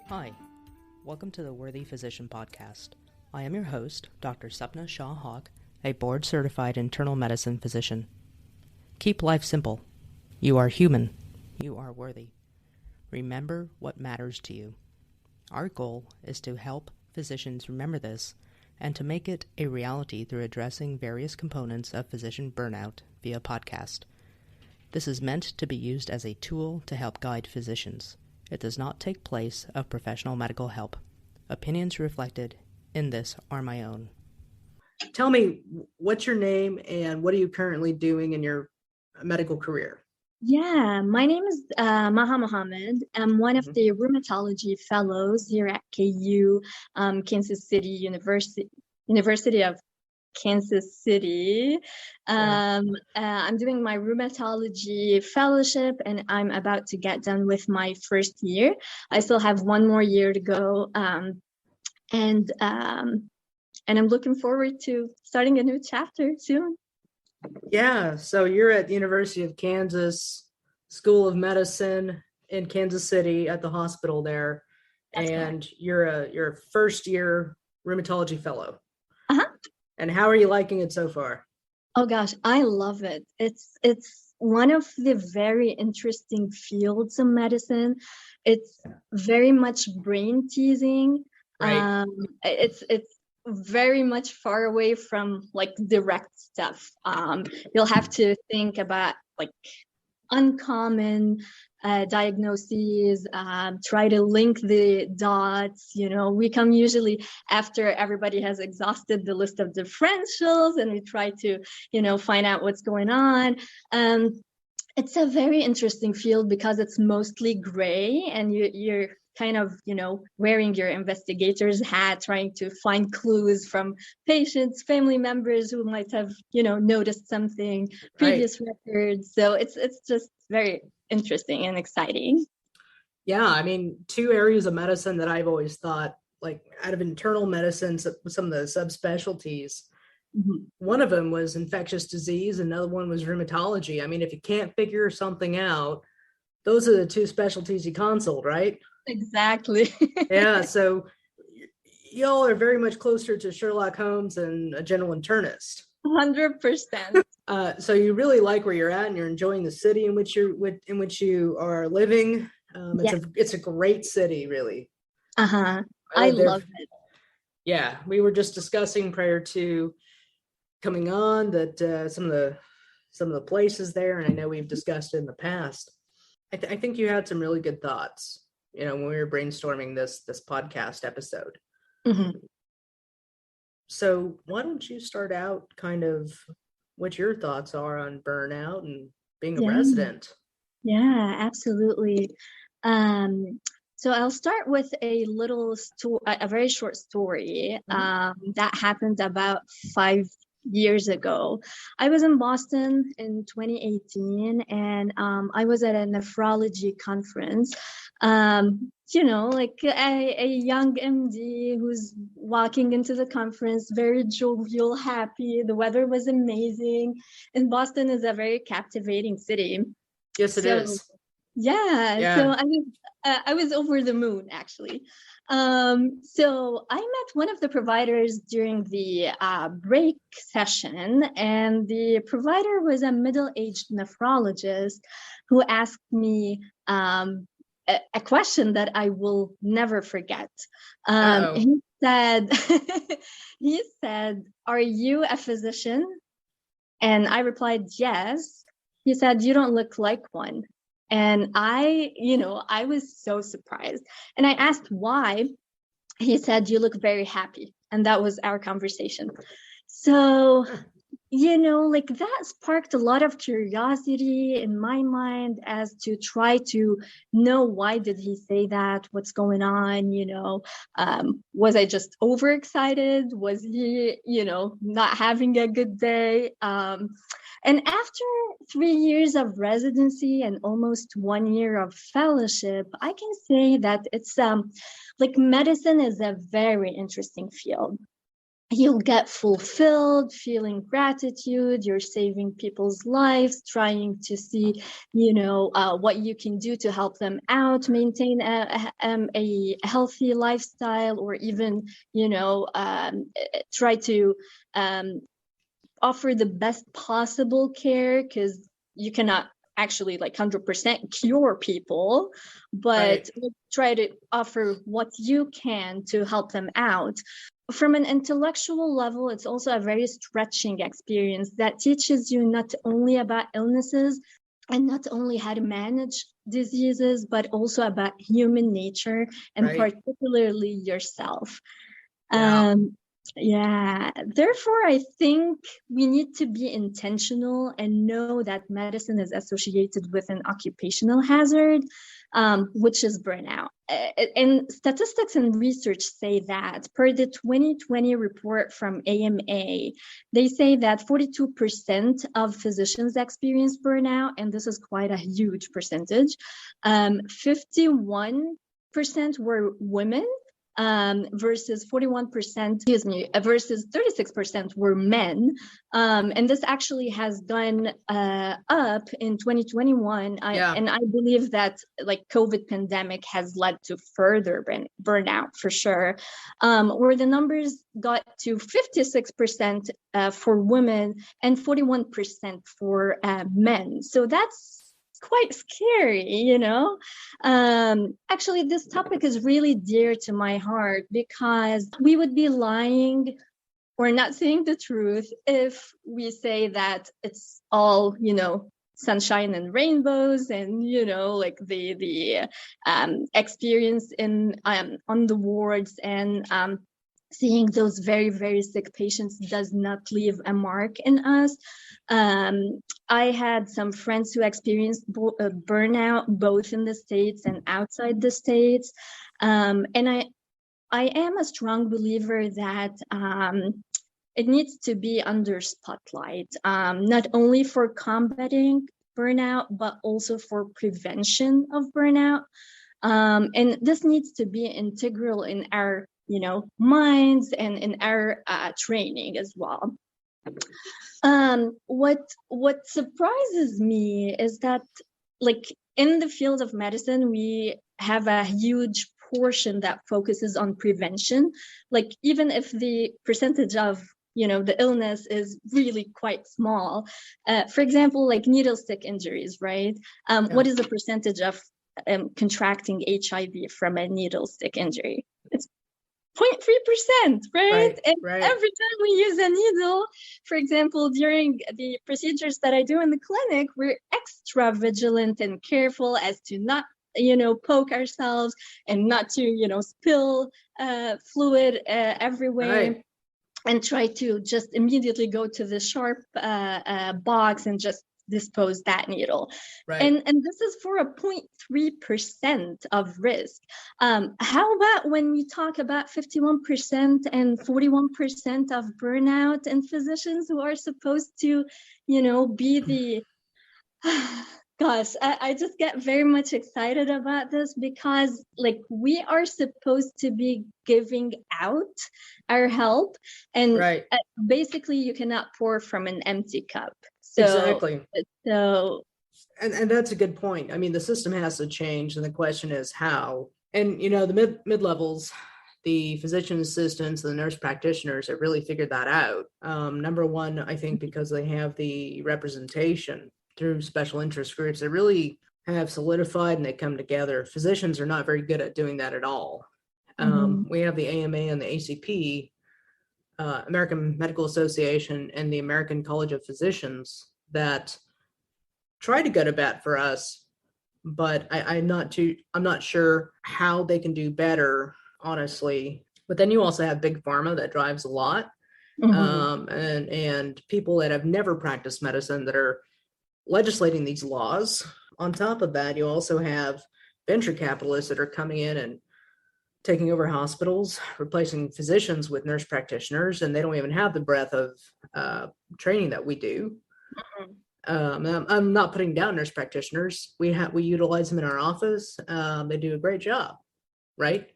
Hi, welcome to the Worthy Physician Podcast. I am your host, Dr. Sapna Shah-Hawk, a board-certified internal medicine physician. Keep life simple. You are human. You are worthy. Remember what matters to you. Our goal is to help physicians remember this and to make it a reality through addressing various components of physician burnout via podcast. This is meant to be used as a tool to help guide physicians. It does not take place of professional medical help. Opinions reflected in this are my own. Tell me, what's your name and what are you currently doing in your medical career? Yeah, my name is Maha Mohamad. I'm one of the rheumatology fellows here at KU, Kansas City University of Kansas City. I'm doing my rheumatology fellowship and I'm about to get done with my first year. I still have one more year to go. And I'm looking forward to starting a new chapter soon. Yeah, so you're at the University of Kansas School of Medicine in Kansas City at the hospital there. That's and correct. you're a first year rheumatology fellow. Uh-huh. And how are you liking it so far? Oh gosh, I love it. It's one of the very interesting fields of medicine. It's very much brain teasing. Right. It's very much far away from like direct stuff. You'll have to think about like uncommon diagnoses, try to link the dots. We come usually after everybody has exhausted the list of differentials and we try to, find out what's going on. It's a very interesting field because it's mostly gray and you're kind of, wearing your investigator's hat, trying to find clues from patients, family members who might have, noticed something, previous records. So it's just very interesting and exciting. Yeah, I mean, two areas of medicine that I've always thought, like out of internal medicine, some of the subspecialties, one of them was infectious disease, another one was rheumatology. I mean, if you can't figure something out, those are the two specialties you consult, right? Exactly. Yeah, so y'all are very much closer to Sherlock Holmes and a general internist. 100%. So you really like where you're at, and you're enjoying the city in which you are living. It's a great city, really. I love it. Yeah, we were just discussing prior to coming on that some of the places there, and I know we've discussed it in the past. I think you had some really good thoughts, when we were brainstorming this podcast episode. So why don't you start out kind of what your thoughts are on burnout and being a resident? Yeah, absolutely. So I'll start with a very short story that happened about 5 years ago. I was in Boston in 2018 and I was at a nephrology conference. Like a young MD who's walking into the conference, very jovial, happy. The weather was amazing. And Boston is a very captivating city. Yes, it is. Yeah. So I was over the moon, actually. So I met one of the providers during the break session, and the provider was a middle-aged nephrologist who asked me a question that I will never forget. He said, "Are you a physician?" And I replied, "Yes." He said, "You don't look like one." And I was so surprised. And I asked why. He said, "You look very happy." And that was our conversation. So, like that sparked a lot of curiosity in my mind as to try to know why did he say that? What's going on? Was I just overexcited? Was he, not having a good day? And after 3 years of residency and almost 1 year of fellowship, I can say that it's like medicine is a very interesting field. you'll get fulfilled, feeling gratitude, you're saving people's lives, trying to see, what you can do to help them out, maintain a healthy lifestyle, or even, try to offer the best possible care, because you cannot actually 100% cure people, but try to offer what you can to help them out. From an intellectual level, it's also a very stretching experience that teaches you not only about illnesses and not only how to manage diseases, but also about human nature and particularly yourself. Therefore, I think we need to be intentional and know that medicine is associated with an occupational hazard, which is burnout. And statistics and research say that per the 2020 report from AMA, they say that 42% of physicians experience burnout, and this is quite a huge percentage. 51% were women, versus 41%, versus 36% were men. And this actually has gone up in 2021. And I believe that COVID pandemic has led to further burnout for sure, where the numbers got to 56% for women and 41% for men. So that's quite scary, Actually, this topic is really dear to my heart, because we would be lying or not saying the truth if we say that it's all, sunshine and rainbows and, the experience in on the wards and seeing those very, very sick patients does not leave a mark in us. I had some friends who experienced burnout both in the States and outside the States. And I am a strong believer that it needs to be under spotlight, not only for combating burnout, but also for prevention of burnout. And this needs to be integral in our minds and in our training as well. What surprises me is that in the field of medicine, we have a huge portion that focuses on prevention. Even if the percentage of the illness is really quite small, for example, needle stick injuries, right? What is the percentage of contracting HIV from a needle stick injury? It's 0.3%, right? And every time we use a needle, for example, during the procedures that I do in the clinic, we're extra vigilant and careful as to not, poke ourselves and not to, spill fluid everywhere. And try to just immediately go to the sharp box and just dispose that needle. And this is for a 0.3% of risk. How about when we talk about 51% and 41% of burnout and physicians who are supposed to, be the gosh, I just get very much excited about this, because we are supposed to be giving out our help, and basically you cannot pour from an empty cup. Exactly. And that's a good point. I mean, the system has to change, and the question is how. And the mid-levels, the physician assistants, the nurse practitioners have really figured that out. Number one, I think because they have the representation through special interest groups, they really have solidified and they come together. Physicians are not very good at doing that at all. We have the AMA and the ACP, American Medical Association, and the American College of Physicians that try to go to bat for us, but I'm not sure how they can do better, honestly. But then you also have big pharma that drives a lot, and people that have never practiced medicine that are legislating these laws. On top of that, you also have venture capitalists that are coming in and taking over hospitals, replacing physicians with nurse practitioners, and they don't even have the breadth of training that we do. I'm not putting down nurse practitioners. We utilize them in our office. They do a great job, right?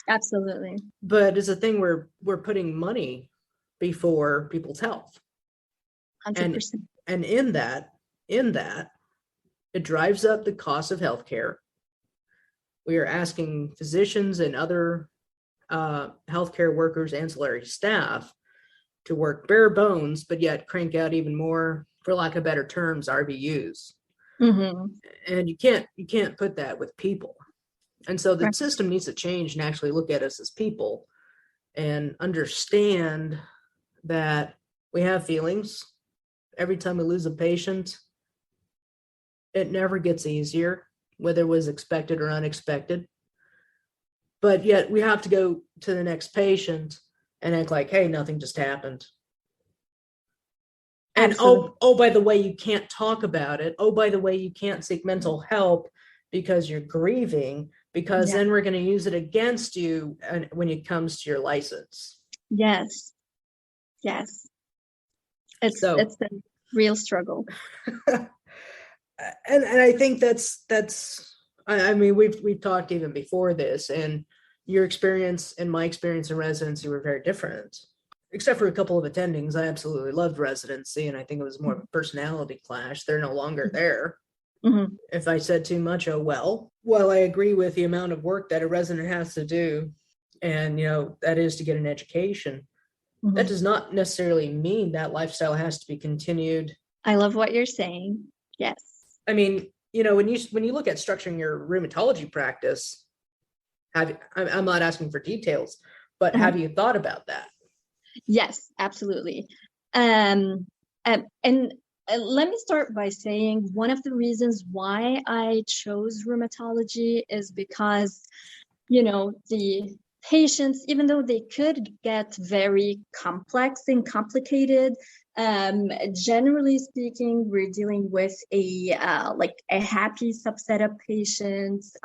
Absolutely. But it's a thing where we're putting money before people's health. 100%. And in that, it drives up the cost of healthcare. We are asking physicians and other healthcare workers, ancillary staff, to work bare bones, but yet crank out even more, for lack of better terms, RVUs. Mm-hmm. And you can't put that with people. And so the Right. system needs to change and actually look at us as people and understand that we have feelings. Every time we lose a patient, it never gets easier, whether it was expected or unexpected. But yet we have to go to the next patient and act like, hey, nothing just happened. And oh, by the way, you can't talk about it. Oh, by the way, you can't seek mental help because you're grieving, because then we're going to use it against you when it comes to your license. Yes. It's a real struggle. And I think that's I mean, we've talked even before this, and your experience and my experience in residency were very different. Except for a couple of attendings, I absolutely loved residency, and I think it was more of a personality clash. They're no longer there. Mm-hmm. If I said too much, oh well. Well, I agree with the amount of work that a resident has to do, and that is to get an education. Mm-hmm. That does not necessarily mean that lifestyle has to be continued. I love what you're saying. Yes. I mean, when you look at structuring your rheumatology practice, I'm not asking for details, but have you thought about that? Yes, absolutely. And let me start by saying one of the reasons why I chose rheumatology is because, the patients, even though they could get very complex and complicated, generally speaking, we're dealing with a happy subset of patients.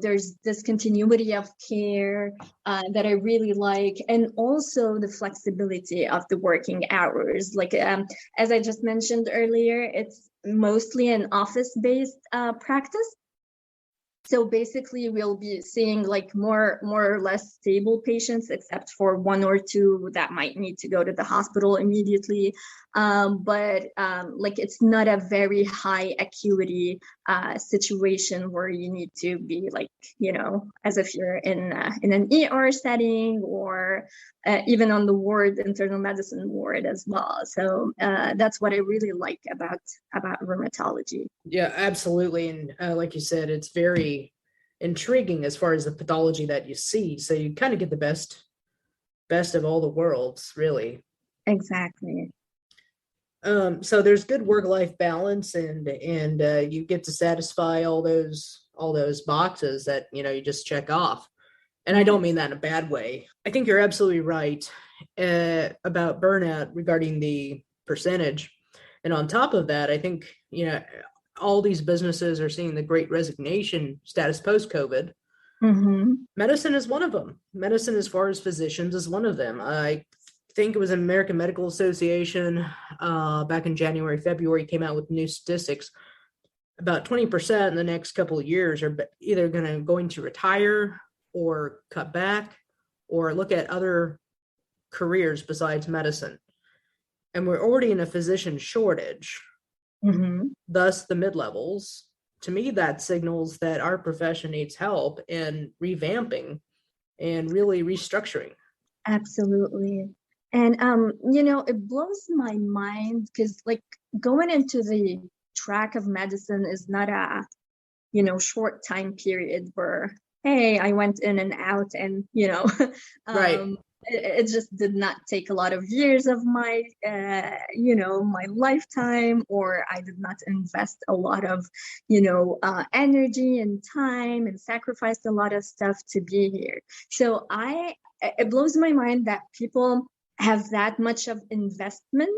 There's this continuity of care that I really like, and also the flexibility of the working hours. Like as I just mentioned earlier, it's mostly an office-based practice. So basically, we'll be seeing like more or less stable patients, except for one or two that might need to go to the hospital immediately. But it's not a very high acuity situation where you need to be as if you're in an ER setting, or even on the ward, internal medicine ward as well. So that's what I really like about rheumatology. Yeah, absolutely. And like you said, it's very intriguing as far as the pathology that you see. So you kind of get the best of all the worlds, really. Exactly. So there's good work-life balance, and you get to satisfy all those boxes that you just check off. And I don't mean that in a bad way. I think you're absolutely right about burnout regarding the percentage. And on top of that, I think all these businesses are seeing the great resignation status post-COVID. Mm-hmm. Medicine is one of them. Medicine, as far as physicians, is one of them. I think it was American Medical Association back in January, February, came out with new statistics. About 20% in the next couple of years are either going to retire or cut back or look at other careers besides medicine. And we're already in a physician shortage. Mm-hmm. Thus, the mid-levels, to me, that signals that our profession needs help in revamping and really restructuring. Absolutely. And, it blows my mind because going into the track of medicine is not a, short time period where, hey, I went in and out and, right. It just did not take a lot of years of my, my lifetime, or I did not invest a lot of, energy and time and sacrifice a lot of stuff to be here. So it blows my mind that people have that much of investment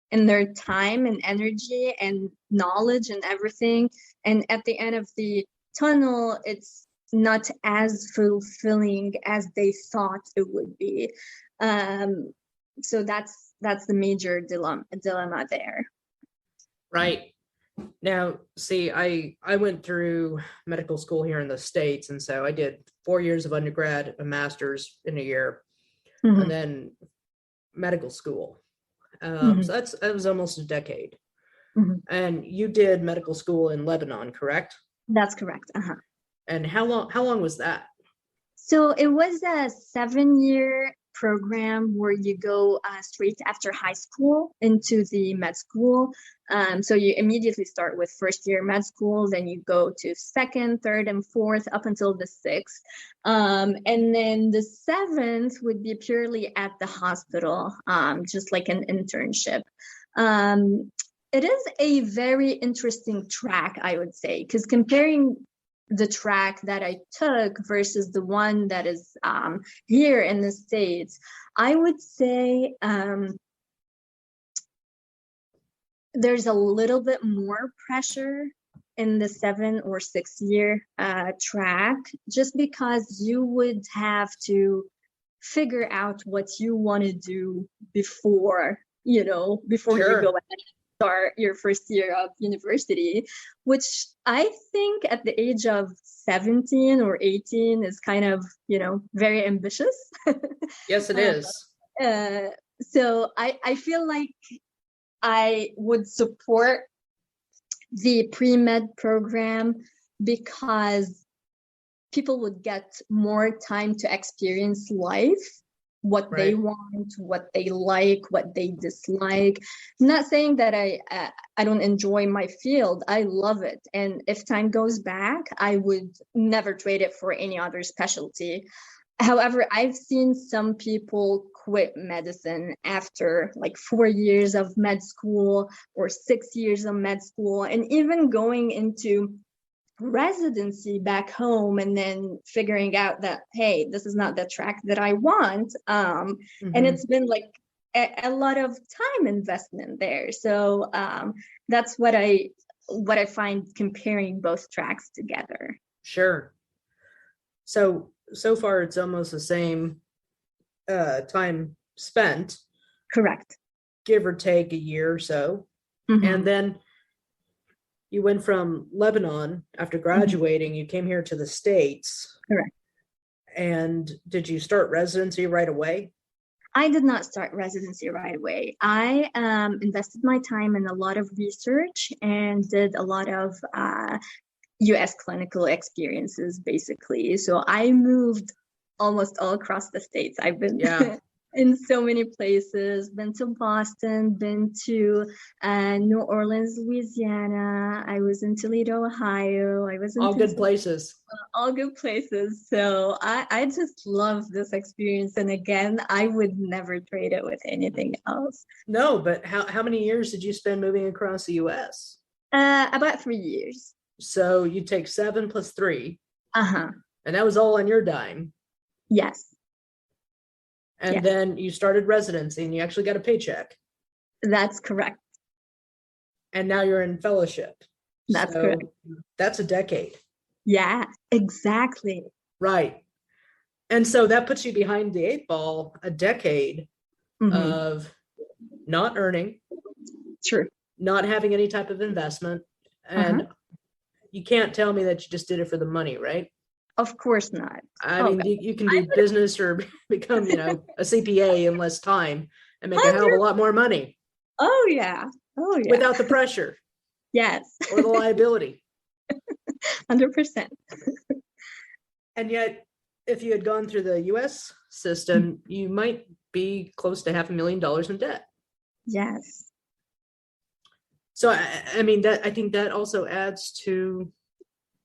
in their time and energy and knowledge and everything. And at the end of the tunnel, it's not as fulfilling as they thought it would be. So that's the major dilemma there. Right. Now, see, I went through medical school here in the States, and so I did 4 years of undergrad, a master's in a year. and then medical school. So that was almost a decade. And you did medical school in Lebanon, correct? That's correct. And how long was that? So it was a 7-year program where you go straight after high school into the med school. So you immediately start with first year med school, then you go to second, third, and fourth up until the sixth. And then the seventh would be purely at the hospital, just like an internship. It is a very interesting track, I would say, because comparing the track that I took versus the one that is here in the States, I would say there's a little bit more pressure in the 7 or 6 year track, just because you would have to figure out what you want to do before you go ahead and start your first year of university, which I think at the age of 17 or 18 is kind of, very ambitious. Yes, it is. So I feel like I would support the pre-med program because people would get more time to experience life, what they want, what they like, what they dislike. I'm not saying that I don't enjoy my field. I love it. And if time goes back, I would never trade it for any other specialty. However, I've seen some people quit medicine after like 4 years of med school or 6 years of med school, and even going into residency back home and then figuring out that, hey, this is not the track that I want. And it's been like a lot of time investment there. So that's what I find comparing both tracks together. Sure. So far it's almost the same time spent. Correct. Give or take a year or so. And then you went from Lebanon after graduating, you came here to the States. Correct. And did you start residency right away? I did not start residency right away. I invested my time in a lot of research and did a lot of U.S. clinical experiences, basically. So I moved almost all across the States. I've been in so many places, been to Boston, been to New Orleans, Louisiana. I was in Toledo, Ohio. I was in all good places. All good places. So I just love this experience. And again, I would never trade it with anything else. No, but how many years did you spend moving across the U.S.? About 3 years. So you take 7 plus 3. And that was all on your dime. Yes. And then you started residency and you actually got a paycheck. That's correct. And now you're in fellowship. That's correct. That's a decade. Yeah, exactly. Right. And so that puts you behind the 8 ball, a decade of not earning. True. Not having any type of investment. And you can't tell me that you just did it for the money, right? Of course not. I mean, you can do business or become, a CPA in less time and make a hell of a lot more money. Oh, yeah. Without the pressure. Yes. Or the liability. 100%. And yet, if you had gone through the U.S. system, you might be close to $500,000 in debt. Yes. So, I mean, I think that also adds to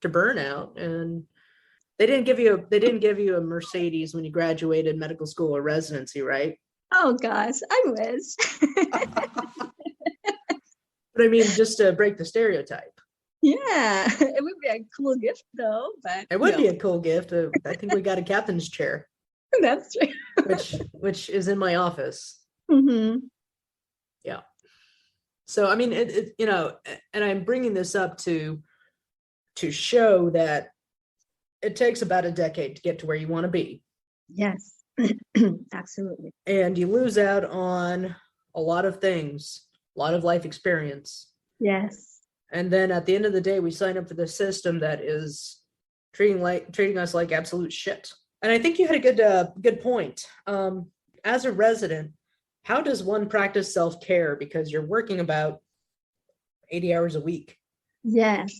burnout. And they didn't give you a Mercedes when you graduated medical school or residency, right? Oh gosh, I wish. But I mean, just to break the stereotype. Yeah, it would be a cool gift though. But it would be a cool gift. I think we got a captain's chair. That's true. which is in my office. Yeah. So I mean, and I'm bringing this up to show that it takes about a decade to get to where you want to be. Yes, absolutely. And you lose out on a lot of things, a lot of life experience. Yes. And then at the end of the day, we sign up for the system that is treating us like absolute shit. And I think you had a good point. as a resident, how does one practice self-care? Because you're working about 80 hours a week. Yes.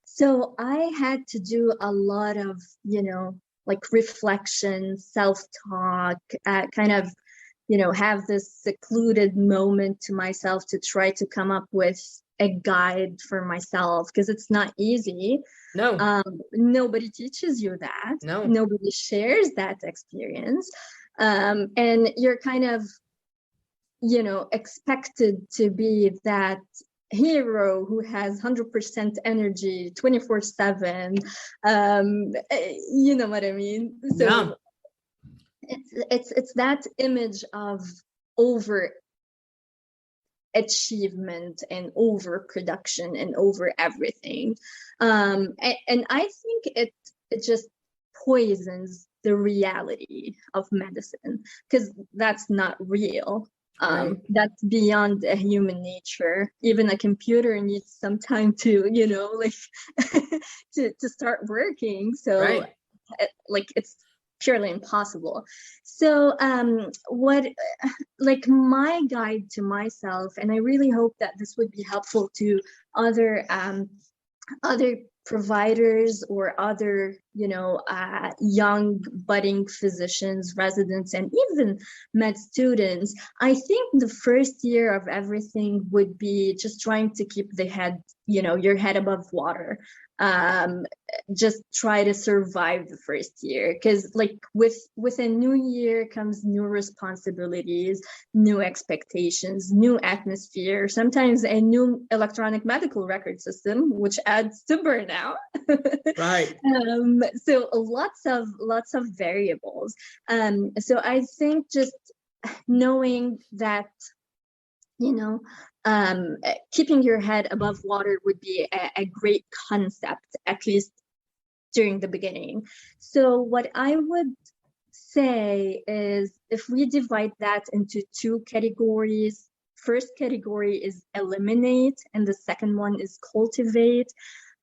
So I had to do a lot of, like reflection, self-talk, kind of, have this secluded moment to myself to try to come up with a guide for myself, because it's not easy. No. Nobody teaches you that. No. Nobody shares that experience. And you're kind of, expected to be that hero who has 100% energy 24/7. You know what I mean? So Yeah. it's that image of over achievement and overproduction and over everything, and I think it just poisons the reality of medicine, because that's not real. Right. That's beyond a human nature. Even a computer needs some time to, like to start working. So Right. it's purely impossible. So what like my guide to myself, and I really hope that this would be helpful to other providers or other, young budding physicians, residents, and even med students. I think the first year of everything would be just trying to keep your head above water. Just try to survive the first year, because like with a new year comes new responsibilities, new expectations, new atmosphere, sometimes a new electronic medical record system, which adds to burnout. Right. So lots of variables. So I think just knowing that, keeping your head above water would be a great concept, at least during the beginning. So what I would say is, if we divide that into two categories, first category is eliminate, and the second one is cultivate.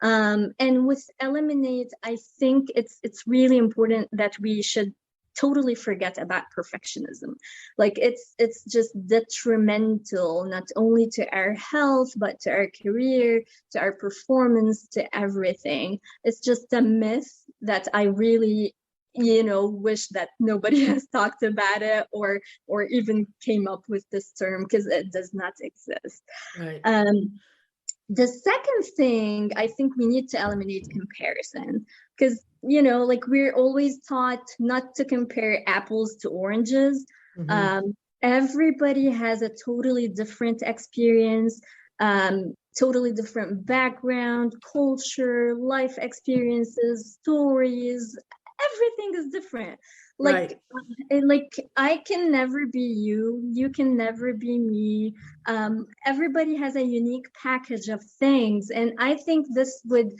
And with eliminate, I think it's really important that we should totally forget about perfectionism. Like it's just detrimental not only to our health, but to our career, to our performance, to everything. It's just a myth that I really wish that nobody has talked about it or even came up with this term, because it does not exist. Right. The second thing, I think we need to eliminate comparison, because, like we're always taught not to compare apples to oranges. Mm-hmm. Everybody has a totally different experience, totally different background, culture, life experiences, stories. Everything is different. Like, right. like I can never be you. You can never be me. Everybody has a unique package of things, and I think this would,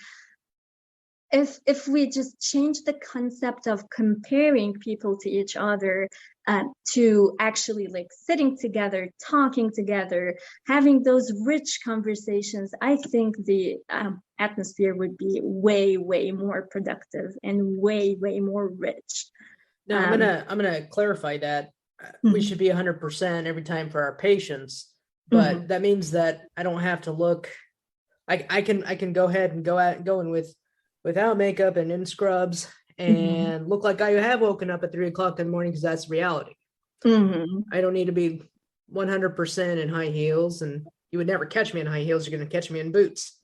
if we just change the concept of comparing people to each other, to actually like sitting together, talking together, having those rich conversations, I think the atmosphere would be way, way more productive and way, way more rich. No, I'm gonna clarify that we should be 100% every time for our patients, but that means that I don't have to look. I can go ahead and go in without makeup and in scrubs and look like I have woken up at 3 o'clock in the morning, because that's reality. I don't need to be 100% in high heels, and you would never catch me in high heels. You're going to catch me in boots,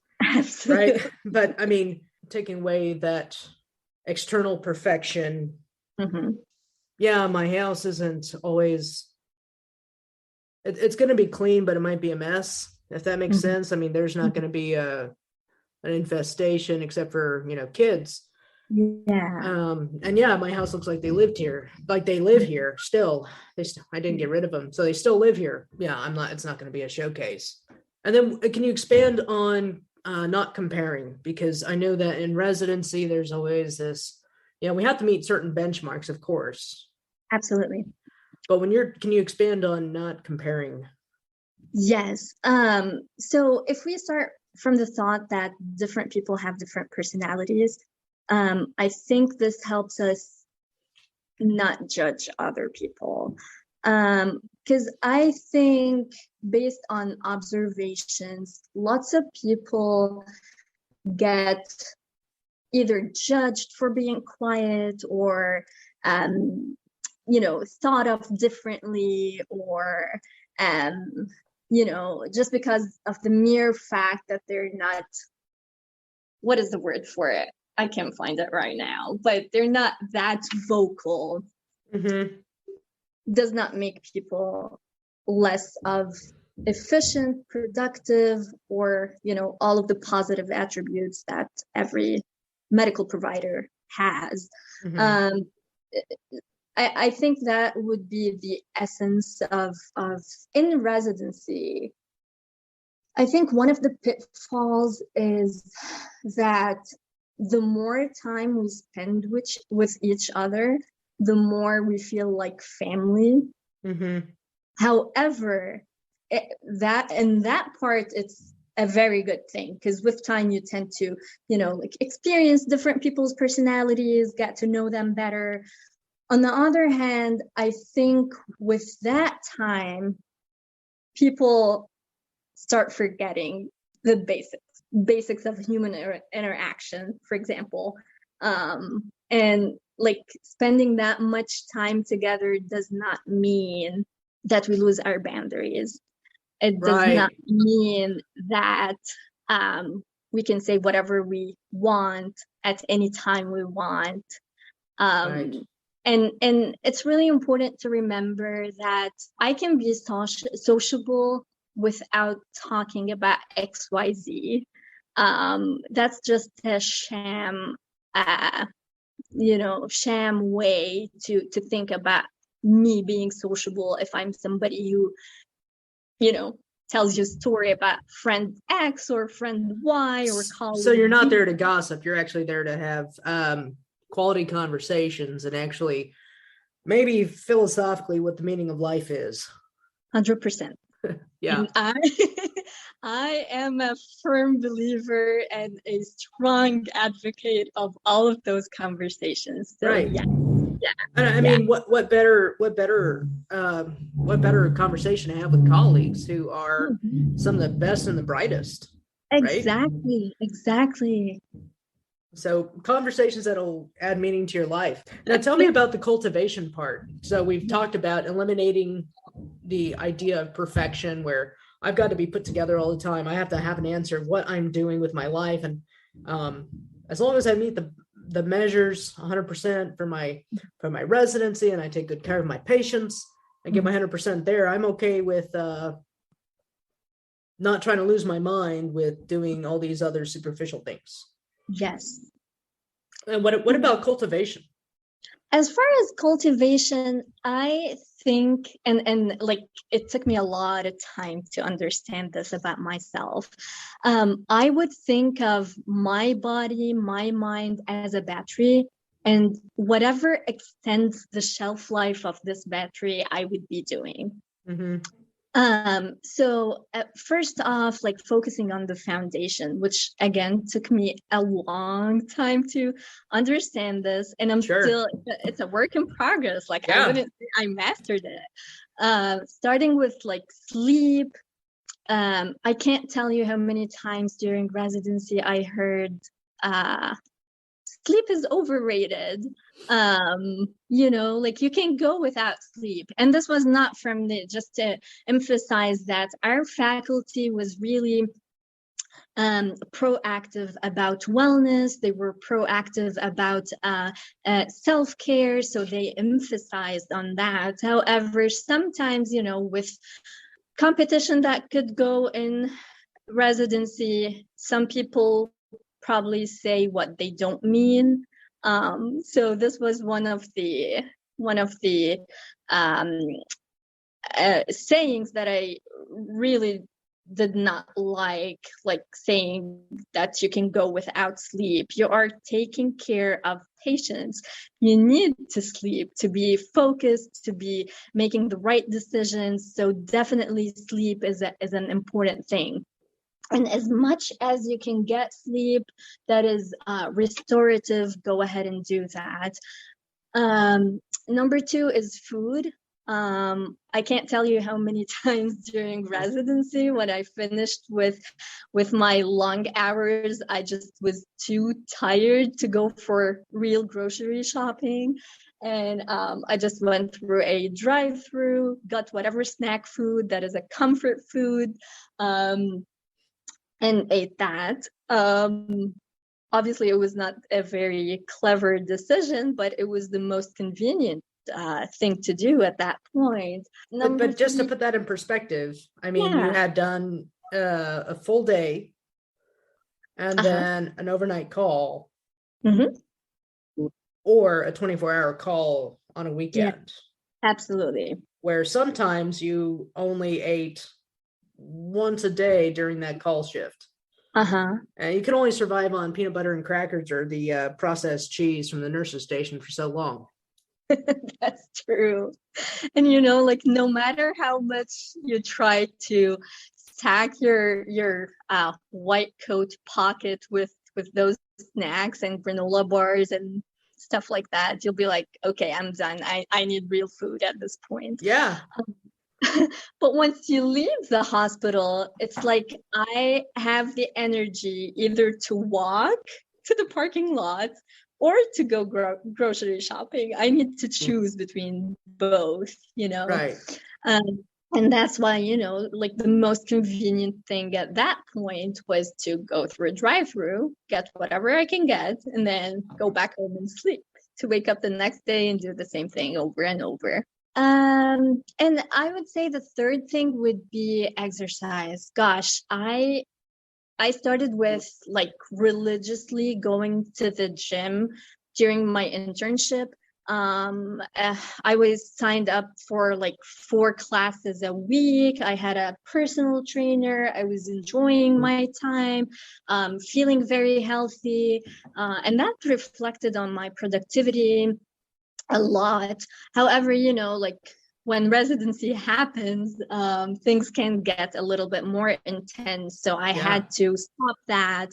right? But I mean, taking away that external perfection. Yeah, my house isn't always. It's going to be clean, but it might be a mess, if that makes sense. I mean, there's not going to be an infestation except for kids. Yeah. And yeah, my house looks like they lived here, like they live here still. I didn't get rid of them, so they still live here. Yeah, it's not going to be a showcase. And then can you expand on not comparing? Because I know that in residency, there's always this, we have to meet certain benchmarks, of course. Absolutely. But can you expand on not comparing? Yes. So if we start from the thought that different people have different personalities, I think this helps us not judge other people. Because I think based on observations, lots of people get either judged for being quiet or, thought of differently, or, just because of the mere fact that they're not, what is the word for it? I can't find it right now, but they're not that vocal. Mm-hmm. Does not make people less of efficient, productive, or, all of the positive attributes that every medical provider has. Mm-hmm. I think that would be the essence of in residency. I think one of the pitfalls is that the more time we spend with each other, the more we feel like family. Mm-hmm. However, that part, it's a very good thing, because with time you tend to, experience different people's personalities, get to know them better. On the other hand, I think with that time, people start forgetting the basics of human interaction, for example. And like spending that much time together does not mean that we lose our boundaries. It does not mean that we can say whatever we want at any time we want. Right. And it's really important to remember that I can be sociable without talking about XYZ. That's just a sham, sham way to think about me being sociable if I'm somebody who, tells you a story about friend X or friend Y or colleague. So you're not there to gossip. You're actually there to have quality conversations and actually maybe philosophically what the meaning of life is. 100%. Yeah. And I am a firm believer and a strong advocate of all of those conversations. So, right. Yeah. I mean, what better conversation to have with colleagues who are some of the best and the brightest. Exactly. Right? Exactly. So conversations that'll add meaning to your life. Now tell me about the cultivation part. So we've talked about eliminating the idea of perfection, where I've got to be put together all the time. I have to have an answer of what I'm doing with my life. And as long as I meet the measures 100% for my residency, and I take good care of my patients, I give my 100% there, I'm okay with not trying to lose my mind with doing all these other superficial things. Yes. And what about cultivation? As far as cultivation, I think, and like it took me a lot of time to understand this about myself. I would think of my body, my mind as a battery, and whatever extends the shelf life of this battery, I would be doing. Mm-hmm. So first off, like focusing on the foundation, which again took me a long time to understand this, and I'm still, it's a work in progress. Like I wouldn't say I mastered it. Starting with like sleep. I can't tell you how many times during residency I heard sleep is overrated. Like you can go without sleep. And this was not from just to emphasize that our faculty was really proactive about wellness. They were proactive about self-care. So they emphasized on that. However, sometimes, with competition that could go in residency, some people probably say what they don't mean. So this was one of the sayings that I really did not like saying that you can go without sleep. You are taking care of patients. You need to sleep to be focused, to be making the right decisions. So definitely sleep is an important thing. And as much as you can get sleep that is restorative, go ahead and do that. Number two is food. I can't tell you how many times during residency when I finished with my long hours, I just was too tired to go for real grocery shopping. And I just went through a drive-through, got whatever snack food that is a comfort food, and ate that. Obviously, it was not a very clever decision, but it was the most convenient thing to do at that point. But just to put that in perspective, I mean, you had done a full day and then an overnight call or a 24-hour call on a weekend. Yeah, absolutely. Where sometimes you only ate once a day during that call shift. And you can only survive on peanut butter and crackers or the processed cheese from the nurse's station for so long. That's true. And like no matter how much you try to stack your white coat pocket with those snacks and granola bars and stuff like that, you'll be like, okay, I'm done. I need real food at this point. Yeah. But once you leave the hospital, it's like I have the energy either to walk to the parking lot or to go grocery shopping. I need to choose between both, Right. And that's why, like the most convenient thing at that point was to go through a drive-through, get whatever I can get, and then go back home and sleep to wake up the next day and do the same thing over and over. And I would say the third thing would be exercise. Gosh, I started with like religiously going to the gym during my internship. I was signed up for like 4 classes a week. I had a personal trainer. I was enjoying my time, feeling very healthy. And that reflected on my productivity a lot. However, like when residency happens, things can get a little bit more intense. So I had to stop that.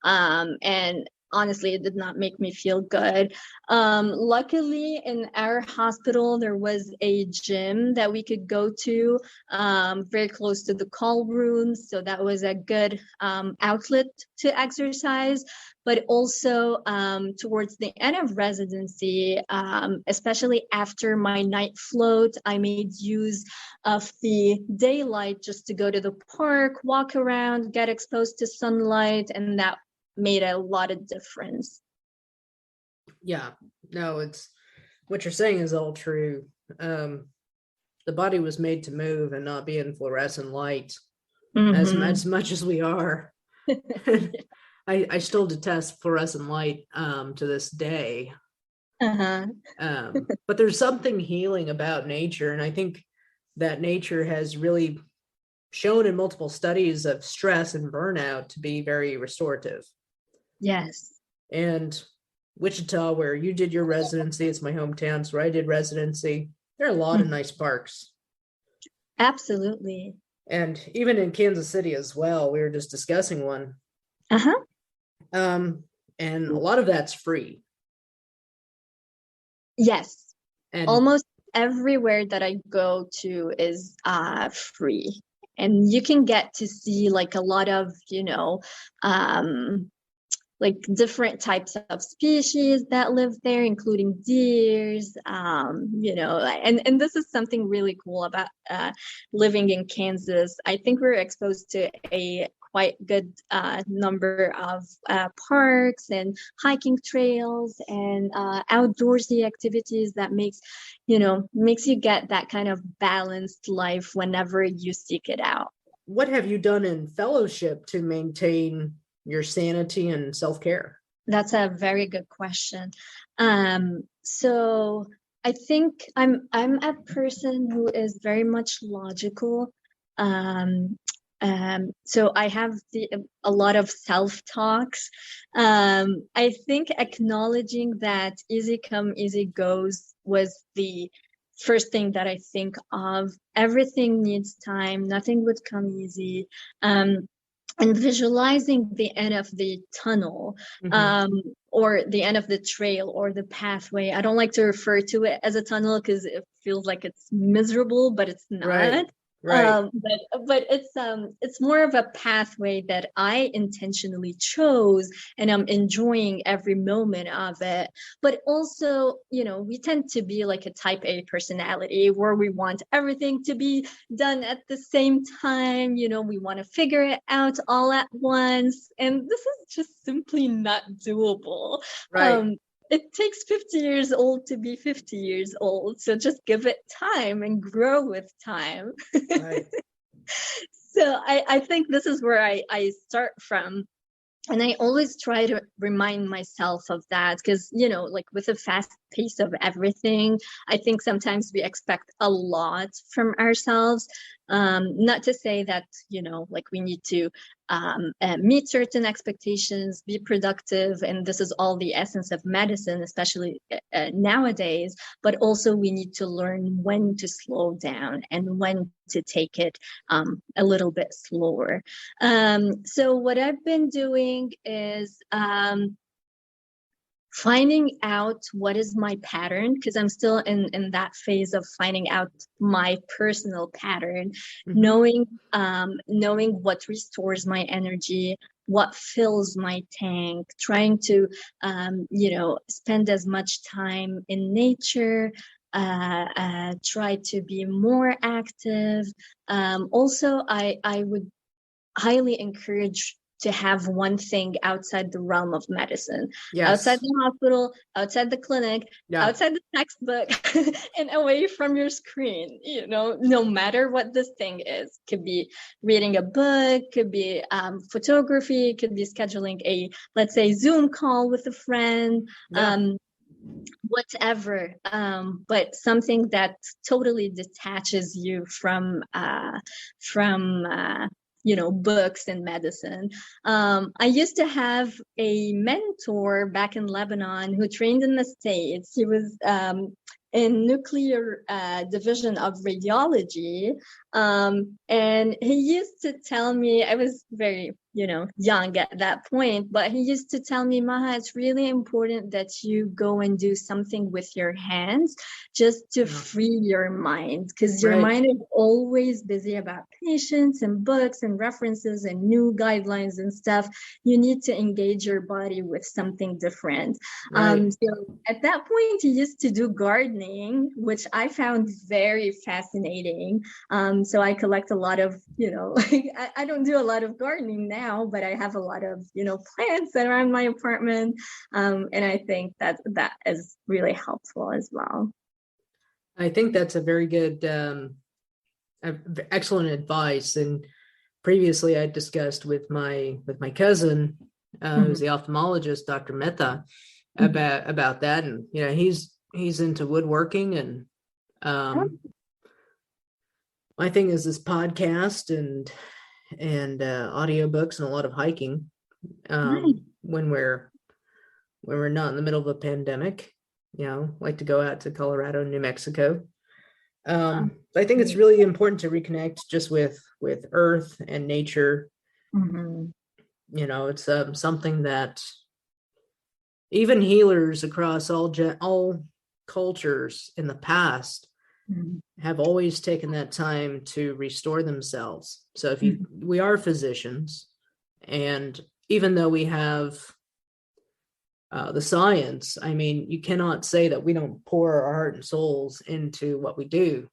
And honestly, it did not make me feel good. Luckily, in our hospital, there was a gym that we could go to very close to the call rooms. So that was a good outlet to exercise. But also towards the end of residency, especially after my night float, I made use of the daylight just to go to the park, walk around, get exposed to sunlight, and that made a lot of difference. Yeah, no, it's what you're saying is all true. The body was made to move and not be in fluorescent light as much as we are. I still detest fluorescent light to this day. But there's something healing about nature, and I think that nature has really shown in multiple studies of stress and burnout to be very restorative. Yes. And Wichita, where you did your residency, it's my hometown, so where I did residency, there are a lot of nice parks. Absolutely. And even in Kansas City as well, we were just discussing one. And a lot of that's free. Yes. And almost everywhere that I go to is free. And you can get to see like a lot of, like different types of species that live there, including deers, and this is something really cool about living in Kansas. I think we're exposed to a quite good number of parks and hiking trails and outdoorsy activities that makes you get that kind of balanced life whenever you seek it out. What have you done in fellowship to maintain your sanity and self-care? That's a very good question. So I think I'm a person who is very much logical. So I have a lot of self-talks. I think acknowledging that easy come, easy goes was the first thing that I think of. Everything needs time. Nothing would come easy. and visualizing the end of the tunnel, or the end of the trail or the pathway. I don't like to refer to it as a tunnel because it feels like it's miserable, but it's not. Right. But it's more of a pathway that I intentionally chose, and I'm enjoying every moment of it. But also, we tend to be like a type A personality where we want everything to be done at the same time. We want to figure it out all at once, and this is just simply not doable. Right. It takes 50 years old to be 50 years old. So just give it time and grow with time. Right. So I think this is where I start from. And I always try to remind myself of that because, like with the fast pace of everything, I think sometimes we expect a lot from ourselves. Not to say that, like we need to meet certain expectations, be productive. And this is all the essence of medicine, especially nowadays. But also we need to learn when to slow down and when to take it a little bit slower. So what I've been doing is finding out what is my pattern, because I'm still in that phase of finding out my personal pattern, knowing what restores my energy, what fills my tank, trying to spend as much time in nature, try to be more active. Also, I would highly encourage to have one thing outside the realm of medicine, outside the hospital, outside the clinic, outside the textbook, and away from your screen. No matter what this thing is, could be reading a book, could be photography, could be scheduling a, let's say, Zoom call with a friend. Whatever, but something that totally detaches you from books and medicine. I used to have a mentor back in Lebanon who trained in the States. He was in nuclear division of radiology, and he used to tell me, I was very young at that point, but he used to tell me, Maha, it's really important that you go and do something with your hands just to free your mind, because your mind is always busy about patients and books and references and new guidelines and stuff. You need to engage your body with something different. So at that point, he used to do gardening, which I found very fascinating. So I collect a lot of, I don't do a lot of gardening now, but I have a lot of, plants around my apartment. And I think that is really helpful as well. I think that's a very good, excellent advice. And previously I discussed with my cousin, who's the ophthalmologist, Dr. Mehta, about that. And, he's into woodworking, and my thing is this podcast and audiobooks and a lot of hiking when we're not in the middle of a pandemic. Like to go out to Colorado and New Mexico. I think it's really important to reconnect just with earth and nature. It's something that even healers across all cultures in the past have always taken that time to restore themselves. So if we are physicians, and even though we have the science, I mean, you cannot say that we don't pour our heart and souls into what we do.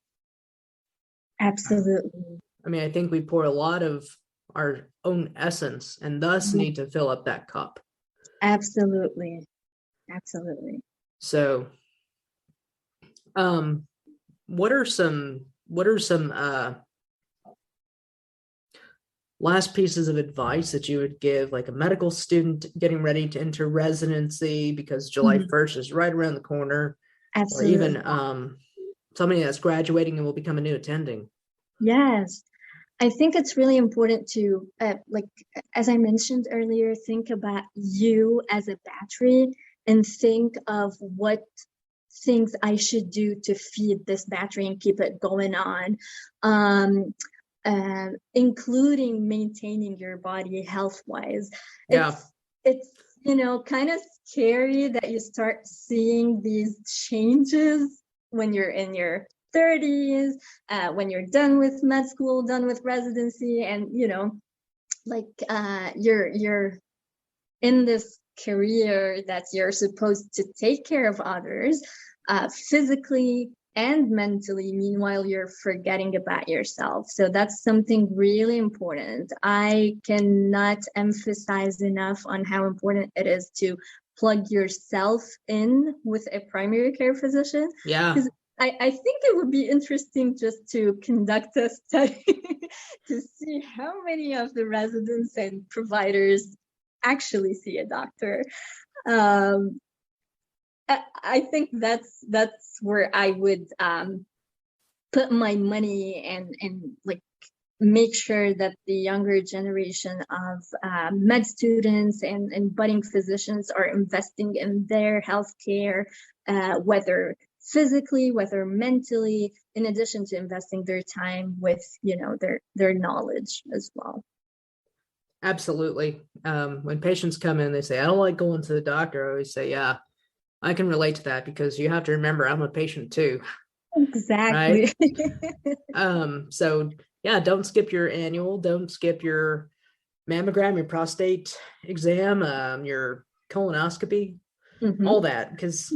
Absolutely. I mean, I think we pour a lot of our own essence and thus need to fill up that cup. Absolutely. So, what are some last pieces of advice that you would give, like a medical student getting ready to enter residency, because July 1st is right around the corner? Absolutely. Or even somebody that's graduating and will become a new attending? Yes. I think it's really important to, as I mentioned earlier, think about you as a battery and think of what things I should do to feed this battery and keep it going on. including maintaining your body health-wise. Yeah. It's kind of scary that you start seeing these changes when you're in your 30s, when you're done with med school, done with residency, and you're in this career that you're supposed to take care of others, physically and mentally. Meanwhile, you're forgetting about yourself. So that's something really important. I cannot emphasize enough on how important it is to plug yourself in with a primary care physician. Yeah. Because I think it would be interesting just to conduct a study to see how many of the residents and providers actually see a doctor. I think that's where I would put my money and like make sure that the younger generation of med students and budding physicians are investing in their healthcare, whether physically, whether mentally, in addition to investing their time with their knowledge as well. Absolutely. When patients come in, they say, I don't like going to the doctor. I always say, yeah, I can relate to that, because you have to remember I'm a patient too. Exactly. Right? So yeah, don't skip your annual, don't skip your mammogram, your prostate exam, your colonoscopy, all that, because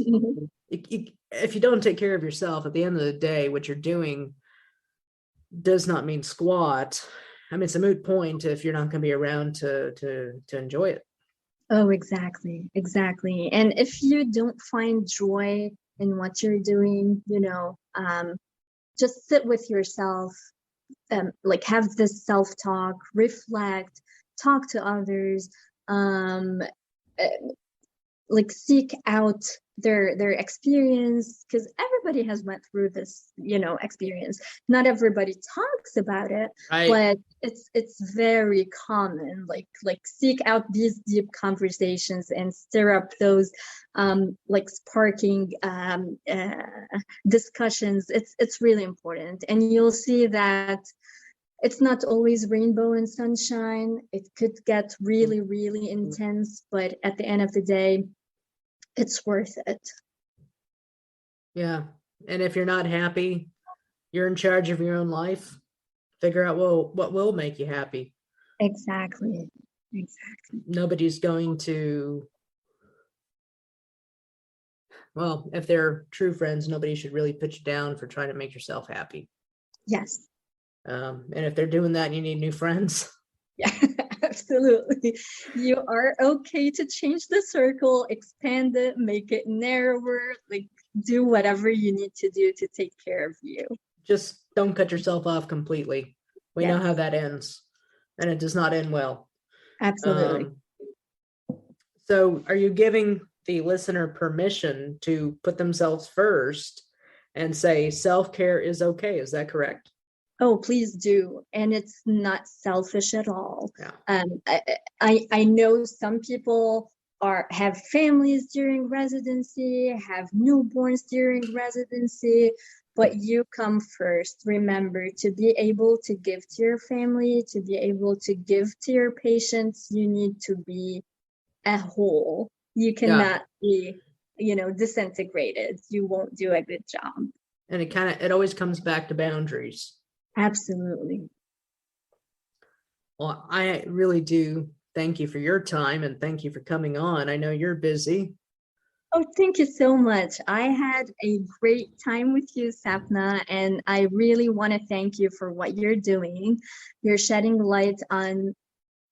if you don't take care of yourself, at the end of the day, what you're doing does not mean squat. I mean, it's a moot point if you're not going to be around to enjoy it. Oh, exactly. And if you don't find joy in what you're doing, just sit with yourself, like have this self-talk, reflect, talk to others, like seek out their experience, because everybody has went through this experience. Not everybody talks about it, right? But it's very common. Like seek out these deep conversations and stir up those like sparking discussions. It's really important, and you'll see that it's not always rainbow and sunshine. It could get really, really intense, but at the end of the day, it's worth it. Yeah. And if you're not happy, you're in charge of your own life. Figure out, what will make you happy. Exactly. Nobody's going to, well, if they're true friends, nobody should really put you down for trying to make yourself happy. Yes. And if they're doing that, you need new friends. Yeah, absolutely. You are okay to change the circle, expand it, make it narrower, like do whatever you need to do to take care of you. Just don't cut yourself off completely. We know how that ends, and it does not end well. Absolutely. So are you giving the listener permission to put themselves first and say self-care is okay? Is that correct? Oh, please do. And it's not selfish at all. Yeah. I know some people have families during residency, have newborns during residency, but you come first. Remember, to be able to give to your family, to be able to give to your patients, you need to be a whole. You cannot be, disintegrated. You won't do a good job. And it always comes back to boundaries. Absolutely. Well, I really do thank you for your time, and thank you for coming on. I know you're busy. Oh, thank you so much. I had a great time with you, Sapna, and I really want to thank you for what you're doing. You're shedding light on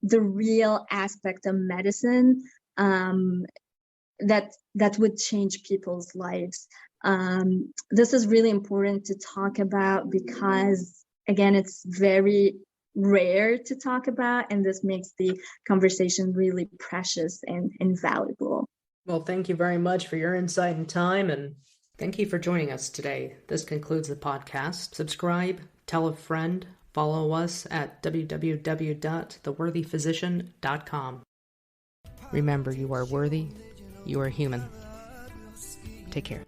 the real aspect of medicine that would change people's lives. This is really important to talk about because, again, it's very rare to talk about, and this makes the conversation really precious and valuable. Well, thank you very much for your insight and time, and thank you for joining us today. This concludes the podcast. Subscribe, tell a friend, follow us at www.theworthyphysician.com. Remember, you are worthy, you are human. Take care.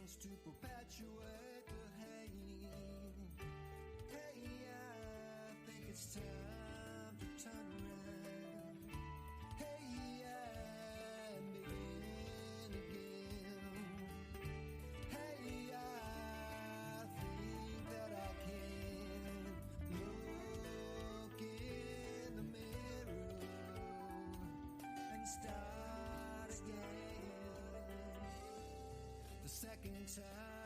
seems to perpetuate the hate. Hey, I think it's time to turn around. Hey, and begin again. Hey, I think that I can look in the mirror and start again. The second time